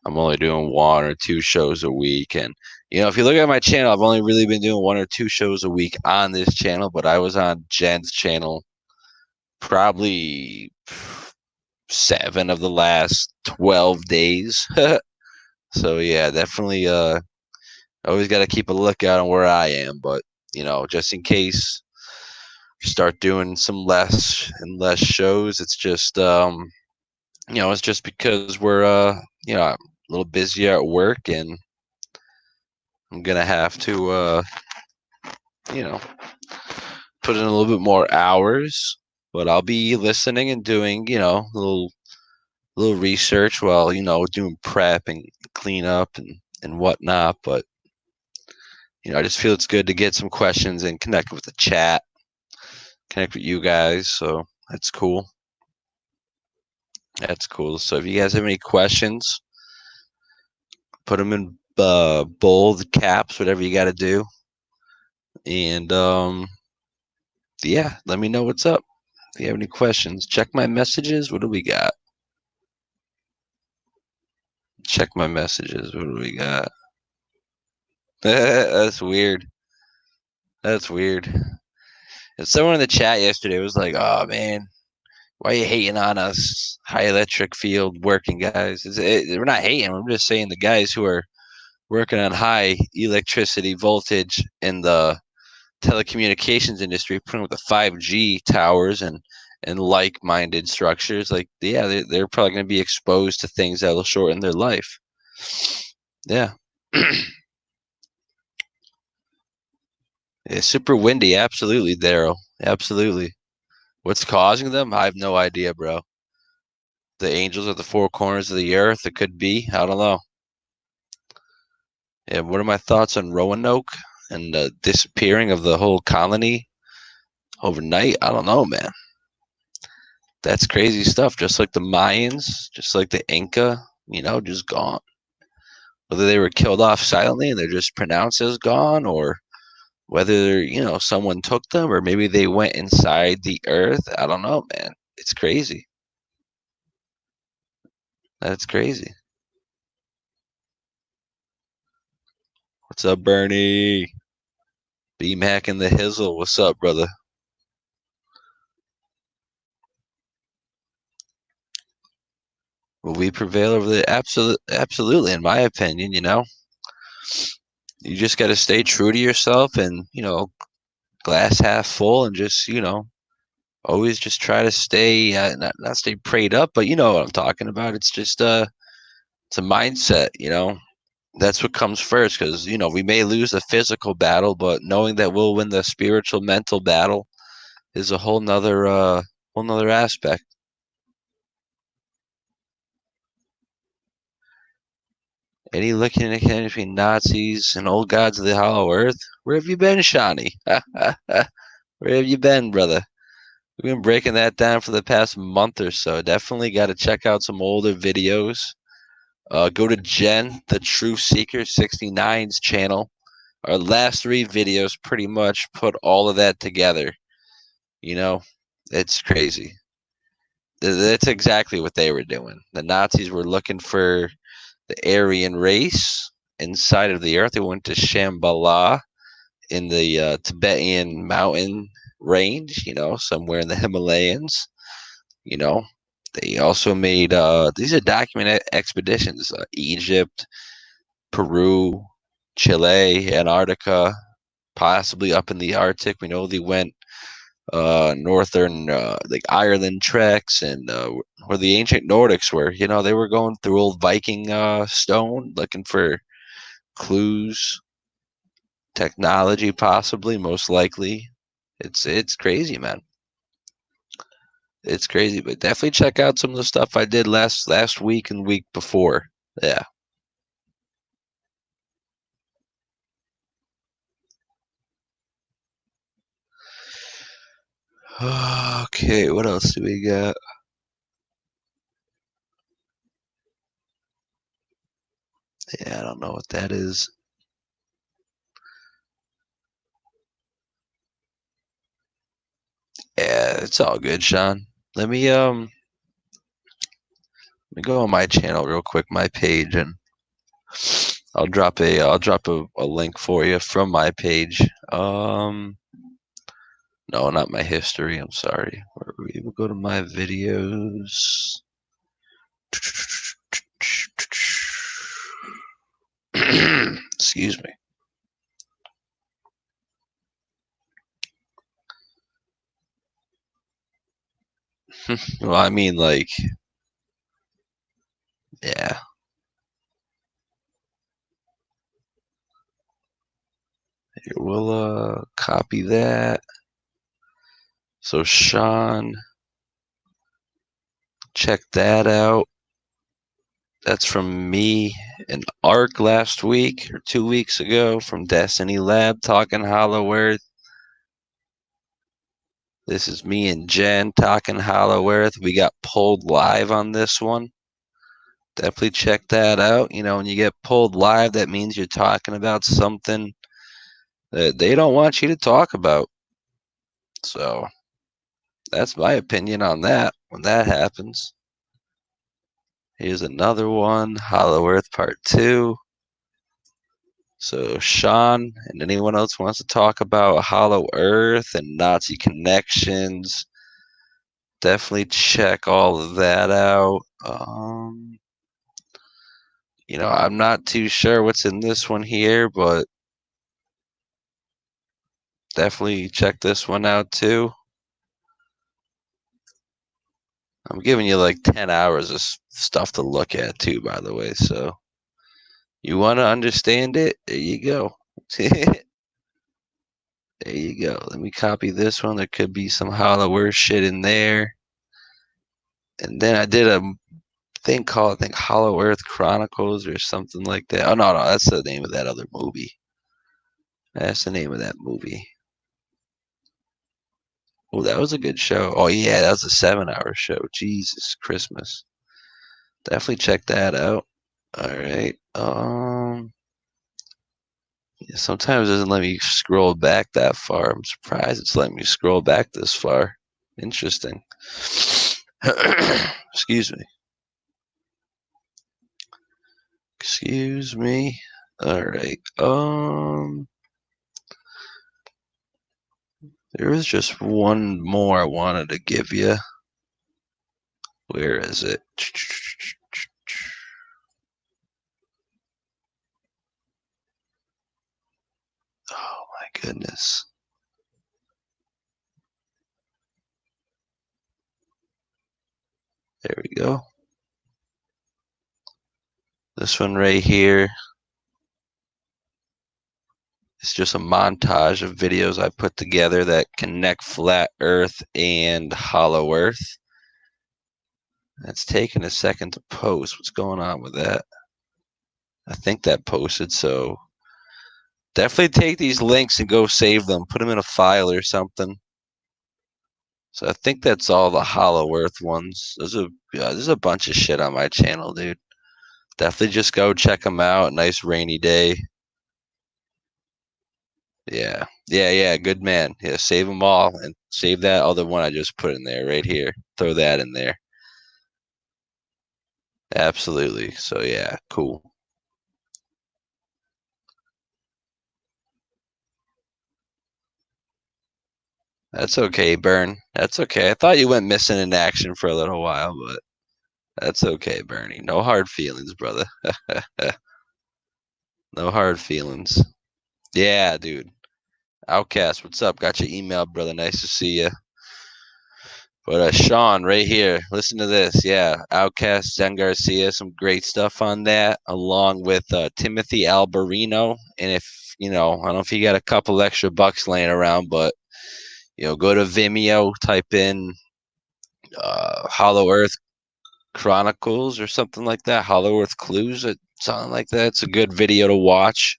S2: I'm only doing 1 or 2 shows a week. And if you look at my channel, I've only really been doing 1 or 2 shows a week on this channel, but I was on Jen's channel probably 7 of the last 12 days. So yeah, definitely always got to keep a lookout on where I am, but just in case start doing some less and less shows, it's just it's just because we're a little busier at work, and I'm gonna have to put in a little bit more hours, but I'll be listening and doing little research while doing prep and cleanup and whatnot. But I just feel it's good to get some questions and connect with the chat, connect with you guys. So that's cool. That's cool. So if you guys have any questions, put them in bold caps, whatever you got to do. And yeah, let me know what's up. If you have any questions, check my messages. What do we got? Check my messages. What do we got? That's weird. That's weird. And someone in the chat yesterday was like, "Oh man, Why are you hating on us, high electric field working guys? We're not hating. We're just saying the guys who are working on high electricity voltage in the telecommunications industry, putting with the 5G towers and like-minded structures, like yeah, they're probably going to be exposed to things that will shorten their life. Yeah. It's super windy. Absolutely, Daryl. Absolutely. What's causing them? I have no idea, bro. The angels at the four corners of the earth. It could be. I don't know. Yeah. What are my thoughts on Roanoke and the disappearing of the whole colony overnight? I don't know, man. That's crazy stuff. Just like the Mayans, just like the Inca, just gone. Whether they were killed off silently and they're just pronounced as gone, or whether, someone took them, or maybe they went inside the earth. I don't know, man. It's crazy. That's crazy. What's up, Bernie? B-Mac and the Hizzle. What's up, brother? Will we prevail over the absolutely, in my opinion, you just got to stay true to yourself and, glass half full, and just, always just try to stay, not stay prayed up, but you know what I'm talking about. It's just, it's a mindset, that's what comes first, because, we may lose the physical battle, but knowing that we'll win the spiritual, mental battle is a whole nother aspect. Any looking at between Nazis and old gods of the Hollow Earth? Where have you been, Shawnee? Where have you been, brother? We've been breaking that down for the past month or so. Definitely got to check out some older videos. Go to Jen, the Truth Seeker 69's channel. Our last 3 videos pretty much put all of that together. It's crazy. That's exactly what they were doing. The Nazis were looking for the Aryan race inside of the earth. They went to Shambhala in the Tibetan mountain range, somewhere in the Himalayas. They also made these are documented expeditions: Egypt, Peru, Chile, Antarctica, possibly up in the Arctic. We know they went northern, like Ireland treks, and where the ancient Nordics were. They were going through old Viking stone, looking for clues, technology, possibly, most likely. It's crazy, man. It's crazy, but definitely check out some of the stuff I did last week and week before. Yeah. Okay, what else do we got? Yeah, I don't know what that is. Yeah, it's all good, Sean. Let me go on my channel real quick, my page, and I'll drop a link for you from my page. No, not my history. I'm sorry. We'll go to my videos. Excuse me. Well, I mean, like, yeah. Here, we'll copy that. So Sean, check that out. That's from me and Ark last week or 2 weeks ago from Destiny Lab talking Hollow Earth. This is me and Jen talking Hollow Earth. We got pulled live on this one. Definitely check that out. When you get pulled live, that means you're talking about something that they don't want you to talk about. So that's my opinion on that when that happens. Here's another one, Hollow Earth Part 2. So Sean and anyone else wants to talk about Hollow Earth and Nazi connections, definitely check all of that out. I'm not too sure what's in this one here, but definitely check this one out too. I'm giving you like 10 hours of stuff to look at too, by the way. So you want to understand it? There you go. There you go. Let me copy this one. There could be some Hollow Earth shit in there. And then I did a thing called, I think, Hollow Earth Chronicles or something like that. Oh, no, that's the name of that other movie. That's the name of that movie. Oh, that was a good show. Oh, yeah, that was a 7-hour show. Jesus Christmas. Definitely check that out. All right. Yeah, sometimes it doesn't let me scroll back that far. I'm surprised it's letting me scroll back this far. Interesting. Excuse me. Excuse me. All right. There was just one more I wanted to give you. Where is it? Oh my goodness. There we go. This one right here. It's just a montage of videos I put together that connect Flat Earth and Hollow Earth. It's taken a second to post. What's going on with that? I think that posted, so definitely take these links and go save them. Put them in a file or something. So I think that's all the Hollow Earth ones. There's a bunch of shit on my channel, dude. Definitely just go check them out. Nice rainy day. Yeah. Yeah. Good man. Yeah, save them all and save that other one I just put in there right here. Throw that in there. Absolutely. So yeah, cool. That's okay, Burn. That's okay. I thought you went missing in action for a little while, but that's okay, Bernie. No hard feelings, brother. No hard feelings. Yeah, dude. Outcast, what's up? Got your email, brother. Nice to see you. But Sean, right here, listen to this. Yeah, Outcast, Zen Garcia, some great stuff on that, along with Timothy Alberino. And if I don't know if you got a couple extra bucks laying around, but go to Vimeo, type in Hollow Earth Chronicles or something like that. Hollow Earth Clues, or something like that. It's a good video to watch.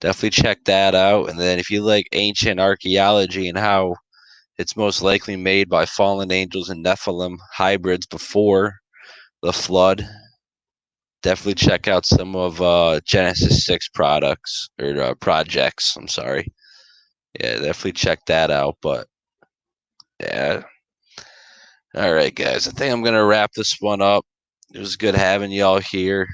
S2: Definitely check that out. And then if you like ancient archaeology and how it's most likely made by fallen angels and Nephilim hybrids before the flood, definitely check out some of Genesis 6 products or projects. I'm sorry. Yeah, definitely check that out. But yeah. All right, guys. I think I'm going to wrap this one up. It was good having y'all here.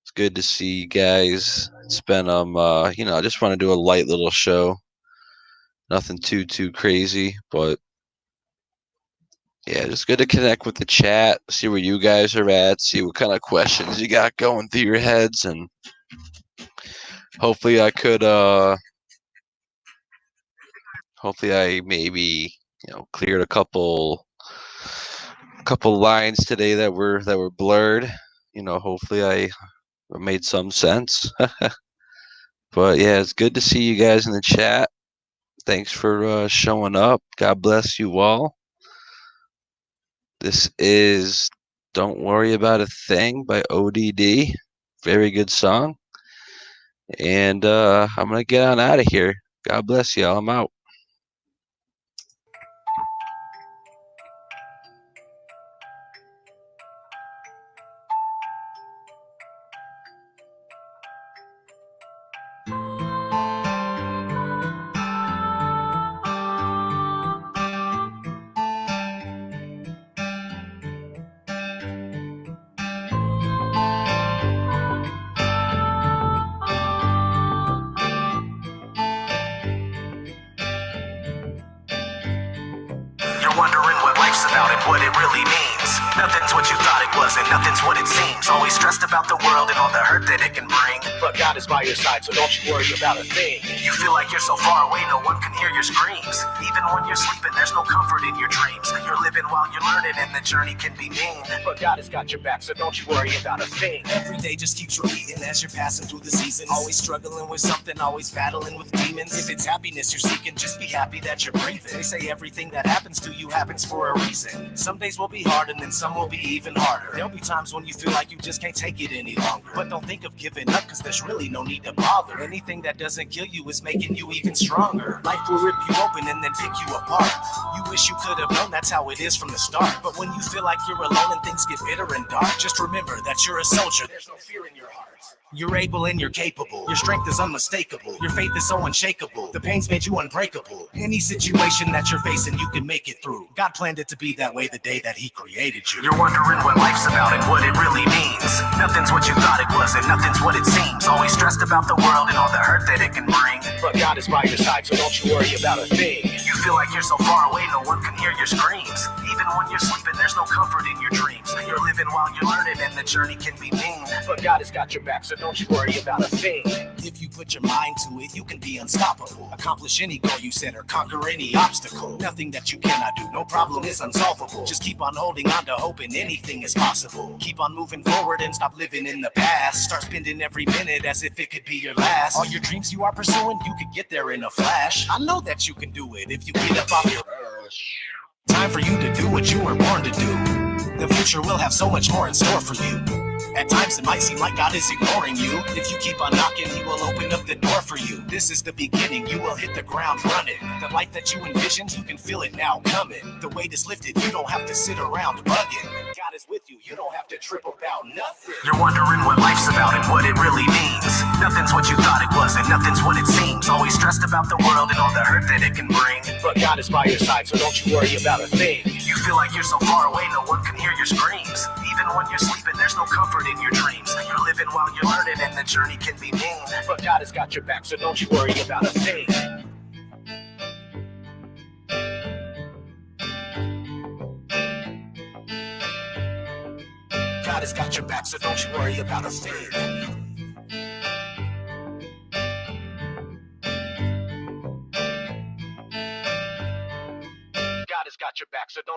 S2: It's good to see you guys. It's been I just want to do a light little show. Nothing too crazy, but yeah, just good to connect with the chat, see where you guys are at, see what kind of questions you got going through your heads, and hopefully I maybe cleared a couple lines today that were blurred. Hopefully I made some sense. But yeah, it's good to see you guys in the chat. Thanks for showing up. God bless you all. This is Don't Worry About a Thing by ODD. Very good song. And I'm going to get on out of here. God bless y'all. I'm out.
S3: You're wondering what life's about and what it really means. Nothing's what you thought it was and nothing's what it seems. Always stressed about the world and all the hurt that it can bring. But God is by your side, so don't you worry about a thing. You feel like you're so far away, no one can hear your screams. Even when you're sleeping, there's no comfort in your dreams. You're living while you're learning and the journey can be mean. But God has got your back, so don't you worry about a thing.
S1: Every day just keeps repeating as you're passing through the seasons. Always struggling with something, always battling with demons. If it's happiness you're seeking, just be happy that you're breathing. They say everything that happens to you happens for a reason. Some days will be hard and then some will be even harder. There'll be times when you feel like you just can't take it any longer. But don't think of giving up, cause there's really no need to bother. Anything that doesn't kill you is making you even stronger. Life will rip you open and then pick you apart. You wish you could have known that's how it is from the start. But when you feel like you're alone and things get bitter and dark, just remember that you're a soldier. There's no fear in your heart. You're able and you're capable. Your strength is unmistakable. Your faith is so unshakable. The pain's made you unbreakable. Any situation that you're facing, you can make it through. God planned it to be that way the day that He created you.
S3: You're wondering what life's about and what it really means. Nothing's what you thought it was and nothing's what it seems. Always stressed about the world and all the hurt that it can bring. But God is by your side, so don't you worry about a thing. You feel like you're so far away, no one can hear your screams. Even when you're sleeping, there's no comfort in your dreams. You're living while you're learning and the journey can be mean. But God has got your back, so don't you worry about a thing.
S1: If you put your mind to it, you can be unstoppable. Accomplish any goal you set or conquer any obstacle. Nothing that you cannot do, no problem is unsolvable. Just keep on holding on to hope and anything is possible. Keep on moving forward and stop living in the past. Start spending every minute as if it could be your last. All your dreams you are pursuing, you could get there in a flash. I know that you can do it if you get up off your ass. Time for you to do what you were born to do. The future will have so much more in store for you. At times it might seem like God is ignoring you. If you keep on knocking, He will open up the door for you. This is the beginning, you will hit the ground running. The life that you envisioned, you can feel it now coming. The weight is lifted, you don't have to sit around bugging. God is with you, you don't have to trip about nothing.
S3: You're wondering what life's about and what it really means. Nothing's what you thought it was and nothing's what it seems. Always stressed about the world and all the hurt that it can bring. But God is by your side, so don't you worry about a thing. You feel like you're so far away, no one can hear your screams. Even when you're sleeping, there's no comfort in your dreams. You're living while you're learning and the journey can be mean.
S1: But God has got your back, so don't you worry about a thing. God has got your back, so don't you worry about a thing.
S3: God has got your back, so don't